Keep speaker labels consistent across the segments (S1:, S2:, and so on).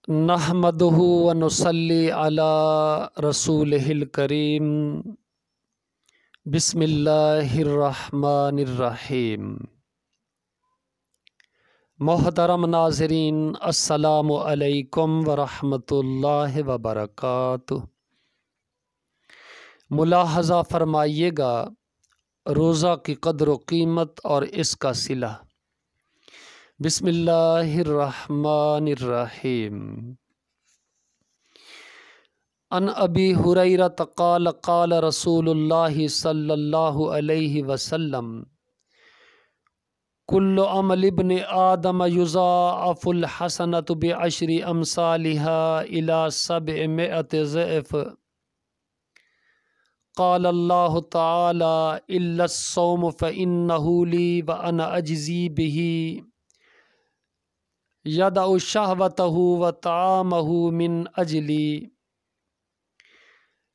S1: نحمدہ و نصلی علی رسولہ الکریم بسم اللہ الرحمن الرحیم۔ محترم ناظرین، السلام علیکم ورحمۃ اللہ وبرکاتہ۔ ملاحظہ فرمائیے گا روزہ کی قدر و قیمت اور اس کا صلہ۔ بسم اللہ الرحمن الرحیم۔ عن ابی ہریرہ قال قال رسول اللہ صلی اللہ علیہ وسلم کل عمل ابن آدم یضاعف الحسنۃ بعشر امثالها الى 700 ضعف۔ قال اللہ تعالی الا الصوم فإنہ لی وأنا اجزی بہ یدع شہوتہ وطعامہ من اجلی۔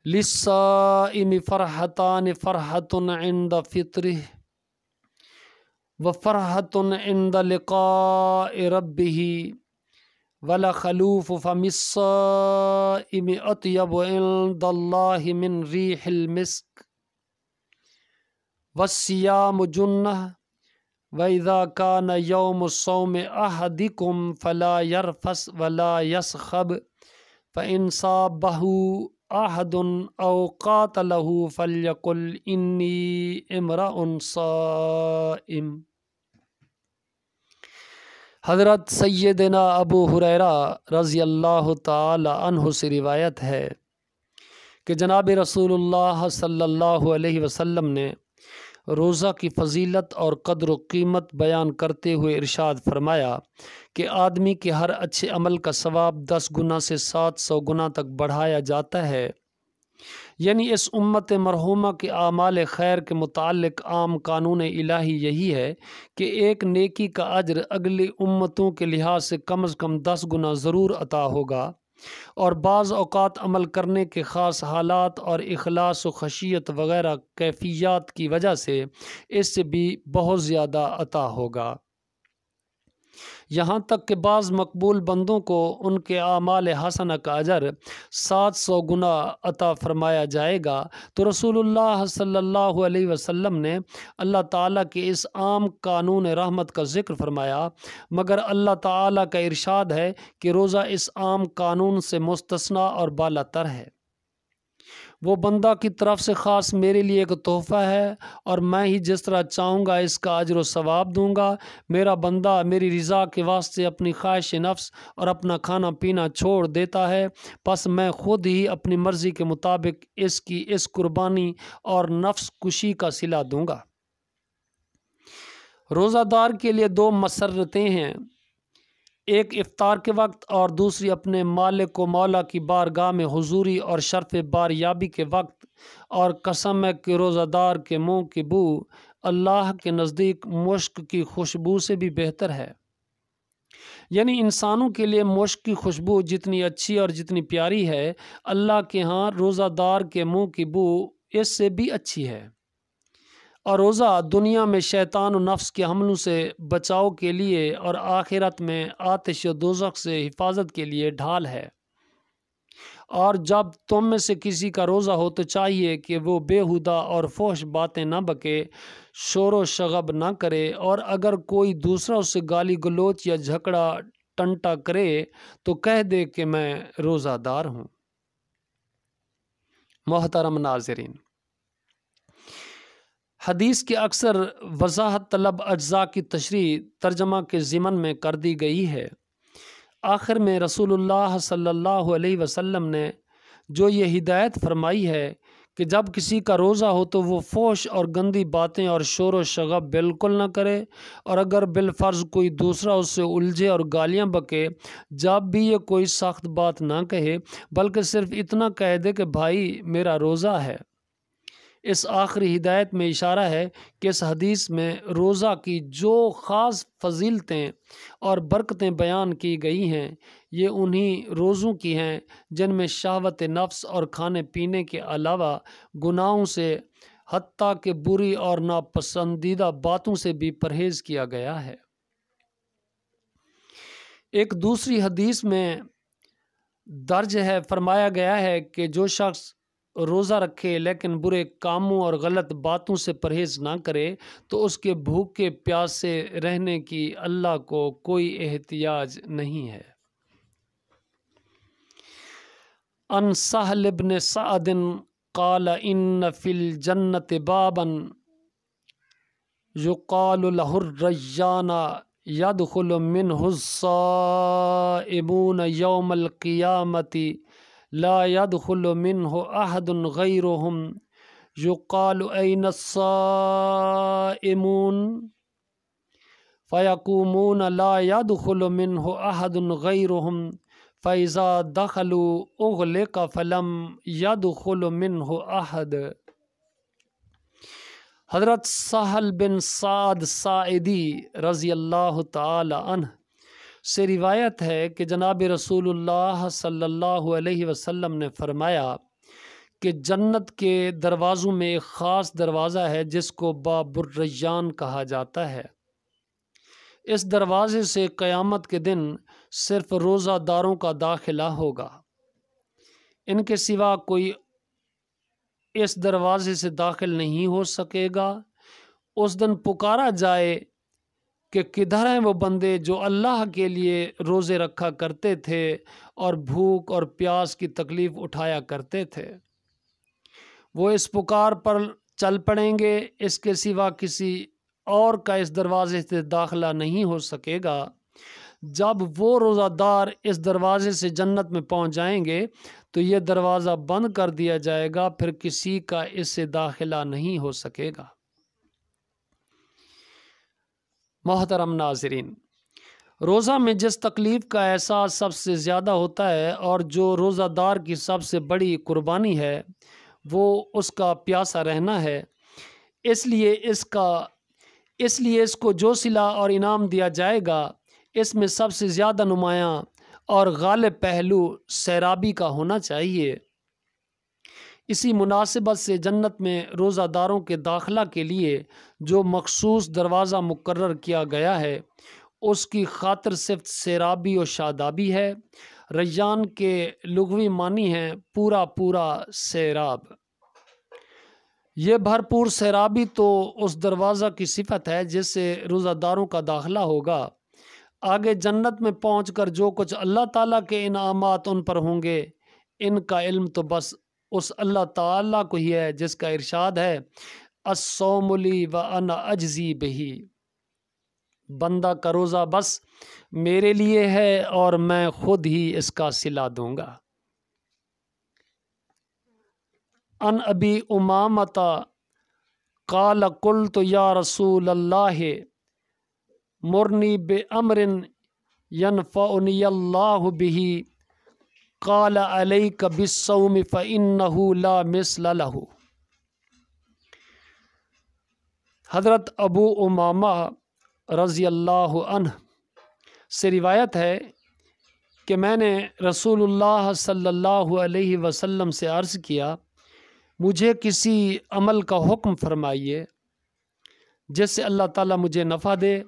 S1: للصائم فرحتان فرحۃ عند فطرہ وفرحۃ عند لقاء ربہ ولخلوف فم الصائم اطیب عند اللہ من ریح المسک والصیام جنہ وَإِذَا كَانَ يَوْمُ الصَّوْمِ أَحَدِكُمْ فَلَا يَرْفَثْ وَلَا يَصْخَبْ فَإِنْ صَابَهُ أَحَدٌ أَوْ قَاتَلَهُ فَلْيَقُلْ إِنِّي امْرَؤٌ صَائِمٌ۔ حضرت سیدنا ابو ہریرہ رضی اللہ تعالی عنہ سے روایت ہے کہ جناب رسول اللہ صلی اللہ علیہ وسلم نے روزہ کی فضیلت اور قدر و قیمت بیان کرتے ہوئے ارشاد فرمایا کہ آدمی کے ہر اچھے عمل کا ثواب 10 گنا سے 700 گنا تک بڑھایا جاتا ہے۔ یعنی اس امت مرحومہ کے اعمال خیر کے متعلق عام قانون الہی یہی ہے کہ ایک نیکی کا اجر اگلی امتوں کے لحاظ سے کم از کم 10 گنا ضرور عطا ہوگا، اور بعض اوقات عمل کرنے کے خاص حالات اور اخلاص و خشیت وغیرہ کیفیات کی وجہ سے اس سے بھی بہت زیادہ عطا ہوگا، یہاں تک کہ بعض مقبول بندوں کو ان کے اعمال حسنہ کا اجر 700 گنا عطا فرمایا جائے گا۔ تو رسول اللہ صلی اللہ علیہ وسلم نے اللہ تعالیٰ کے اس عام قانون رحمت کا ذکر فرمایا، مگر اللہ تعالیٰ کا ارشاد ہے کہ روزہ اس عام قانون سے مستثنی اور بالا تر ہے۔ وہ بندہ کی طرف سے خاص میرے لیے ایک تحفہ ہے، اور میں ہی جس طرح چاہوں گا اس کا اجر و ثواب دوں گا۔ میرا بندہ میری رضا کے واسطے اپنی خواہش نفس اور اپنا کھانا پینا چھوڑ دیتا ہے، پس میں خود ہی اپنی مرضی کے مطابق اس کی اس قربانی اور نفس کشی کا صلہ دوں گا۔ روزہ دار کے لیے 2 مسرتیں ہیں، ایک افطار کے وقت اور دوسری اپنے مالک و مولا کی بارگاہ میں حضوری اور شرف باریابی کے وقت، اور قسم ہے کہ روزہ دار کے منہ کی بو اللہ کے نزدیک مشک کی خوشبو سے بھی بہتر ہے۔ یعنی انسانوں کے لیے مشک کی خوشبو جتنی اچھی اور جتنی پیاری ہے، اللہ کے ہاں روزہ دار کے منہ کی بو اس سے بھی اچھی ہے۔ اور روزہ دنیا میں شیطان و نفس کے حملوں سے بچاؤ کے لیے اور آخرت میں آتش و دوزخ سے حفاظت کے لیے ڈھال ہے۔ اور جب تم میں سے کسی کا روزہ ہو تو چاہیے کہ وہ بےہودہ اور فحش باتیں نہ بکے، شور و شغب نہ کرے، اور اگر کوئی دوسرا اس سے گالی گلوچ یا جھگڑا ٹنٹا کرے تو کہہ دے کہ میں روزہ دار ہوں۔ محترم ناظرین، حدیث کے اکثر وضاحت طلب اجزاء کی تشریح ترجمہ کے ضمن میں کر دی گئی ہے۔ آخر میں رسول اللہ صلی اللہ علیہ وسلم نے جو یہ ہدایت فرمائی ہے کہ جب کسی کا روزہ ہو تو وہ فحش اور گندی باتیں اور شور و شغب بالکل نہ کرے، اور اگر بالفرض کوئی دوسرا اس سے الجھے اور گالیاں بکے، جب بھی یہ کوئی سخت بات نہ کہے بلکہ صرف اتنا کہہ دے کہ بھائی میرا روزہ ہے۔ اس آخری ہدایت میں اشارہ ہے کہ اس حدیث میں روزہ کی جو خاص فضیلتیں اور برکتیں بیان کی گئی ہیں، یہ انہی روزوں کی ہیں جن میں شہوت نفس اور کھانے پینے کے علاوہ گناہوں سے حتیٰ کہ بری اور ناپسندیدہ باتوں سے بھی پرہیز کیا گیا ہے۔ ایک دوسری حدیث میں درج ہے، فرمایا گیا ہے کہ جو شخص روزہ رکھے لیکن برے کاموں اور غلط باتوں سے پرہیز نہ کرے تو اس کے بھوکے پیاسے رہنے کی اللہ کو کوئی احتیاج نہیں ہے۔ ان سہل بن سعد قال ان فی الجنت بابا یقال له الریان يدخل منه الصائمون يوم القيامة لا يدخل منه أحد غيرهم يقال أين الصائمون فيقومون لا يدخل منه أحد غيرهم فإذا دخلوا أغلق فلم يدخل منه أحد۔ حضرت سہل بن سعد ساعدی رضی اللہ تعالی عنہ سے روایت ہے کہ جناب رسول اللہ صلی اللہ علیہ وسلم نے فرمایا کہ جنت کے دروازوں میں ایک خاص دروازہ ہے جس کو باب الریان کہا جاتا ہے۔ اس دروازے سے قیامت کے دن صرف روزہ داروں کا داخلہ ہوگا، ان کے سوا کوئی اس دروازے سے داخل نہیں ہو سکے گا۔ اس دن پکارا جائے کہ کدھر ہیں وہ بندے جو اللہ کے لیے روزے رکھا کرتے تھے اور بھوک اور پیاس کی تکلیف اٹھایا کرتے تھے؟ وہ اس پکار پر چل پڑیں گے، اس کے سوا کسی اور کا اس دروازے سے داخلہ نہیں ہو سکے گا۔ جب وہ روزہ دار اس دروازے سے جنت میں پہنچ جائیں گے تو یہ دروازہ بند کر دیا جائے گا، پھر کسی کا اس سے داخلہ نہیں ہو سکے گا۔ محترم ناظرین، روزہ میں جس تکلیف کا احساس سب سے زیادہ ہوتا ہے اور جو روزہ دار کی سب سے بڑی قربانی ہے وہ اس کا پیاسا رہنا ہے، اس لیے اس کو جو صلہ اور انعام دیا جائے گا اس میں سب سے زیادہ نمایاں اور غالب پہلو سیرابی کا ہونا چاہیے۔ اسی مناسبت سے جنت میں روزہ داروں کے داخلہ کے لیے جو مخصوص دروازہ مقرر کیا گیا ہے اس کی خاطر صرف سیرابی و شادابی ہے۔ ریان کے لغوی معنی ہیں پورا سیراب۔ یہ بھرپور سیرابی تو اس دروازہ کی صفت ہے جس سے روزہ داروں کا داخلہ ہوگا۔ آگے جنت میں پہنچ کر جو کچھ اللہ تعالیٰ کے انعامات ان پر ہوں گے ان کا علم تو بس اس اللہ تعالیٰ کو ہی ہے جس کا ارشاد ہے الصوم لی وانا اجزی بہی، بندہ کا روزہ بس میرے لیے ہے اور میں خود ہی اس کا صلہ دوں گا۔ ان ابی امامۃ قال قلت یا رسول اللہ مرنی بامر ینفعنی اللہ بہ قال علیک بالصوم فانہ لا مثل لہ۔ حضرت ابو امامہ رضی اللہ عنہ سے روایت ہے کہ میں نے رسول اللہ صلی اللہ علیہ وسلم سے عرض کیا مجھے کسی عمل کا حکم فرمائیے جس سے اللہ تعالیٰ مجھے نفع دے۔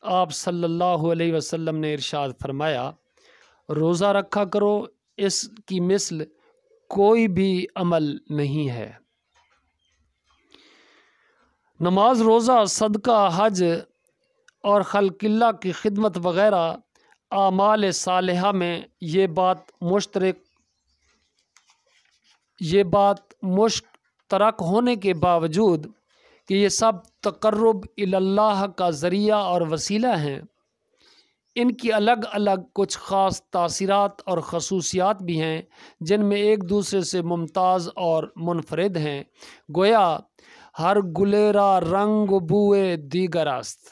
S1: آپ صلی اللہ علیہ وسلم نے ارشاد فرمایا روزہ رکھا کرو، اس کی مثل کوئی بھی عمل نہیں ہے۔ نماز، روزہ، صدقہ، حج اور خلق اللہ کی خدمت وغیرہ اعمال صالحہ میں یہ بات مشترک ہونے کے باوجود کہ یہ سب تقرب اللہ کا ذریعہ اور وسیلہ ہیں، ان کی الگ الگ کچھ خاص تاثیرات اور خصوصیات بھی ہیں جن میں ایک دوسرے سے ممتاز اور منفرد ہیں۔ گویا ہر گلیرا رنگ بوئے دیگر است۔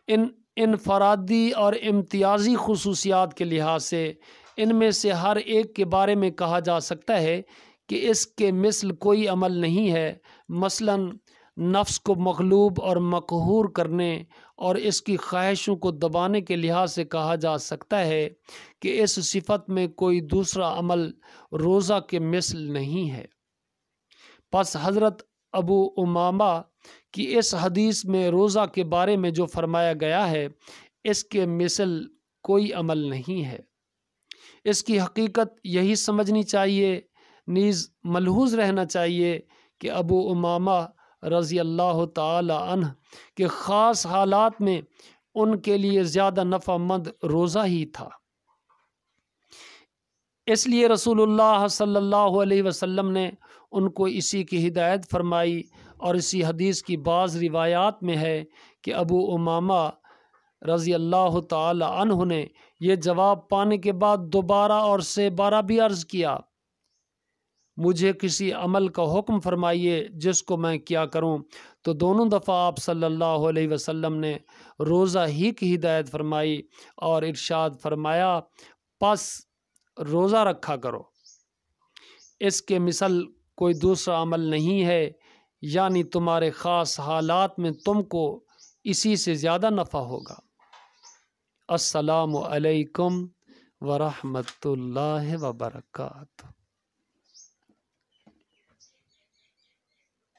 S1: ان انفرادی اور امتیازی خصوصیات کے لحاظ سے ان میں سے ہر ایک کے بارے میں کہا جا سکتا ہے کہ اس کے مثل کوئی عمل نہیں ہے۔ مثلاً نفس کو مغلوب اور مقہور کرنے اور اس کی خواہشوں کو دبانے کے لحاظ سے کہا جا سکتا ہے کہ اس صفت میں کوئی دوسرا عمل روزہ کے مثل نہیں ہے۔ پس حضرت ابو امامہ کی اس حدیث میں روزہ کے بارے میں جو فرمایا گیا ہے اس کے مثل کوئی عمل نہیں ہے۔ اس کی حقیقت یہی سمجھنی چاہیے، نیز ملحوظ رہنا چاہیے کہ ابو امامہ رضی اللہ تعالی عنہ کے خاص حالات میں ان کے لیے زیادہ نفع مند روزہ ہی تھا۔ اس لیے رسول اللہ صلی اللہ علیہ وسلم نے ان کو اسی کی ہدایت فرمائی، اور اسی حدیث کی بعض روایات میں ہے کہ ابو امامہ رضی اللہ تعالی عنہ نے یہ جواب پانے کے بعد دوبارہ اور سے بارہ بھی عرض کیا، مجھے کسی عمل کا حکم فرمائیے جس کو میں کیا کروں؟ تو دونوں دفعہ آپ صلی اللہ علیہ وسلم نے روزہ ہی کی ہدایت فرمائی اور ارشاد فرمایا، پس روزہ رکھا کرو، اس کے مثل کوئی دوسرا عمل نہیں ہے، یعنی تمہارے خاص حالات میں تم کو اسی سے زیادہ نفع ہوگا۔ السلام علیکم ورحمۃ اللہ وبرکاتہ۔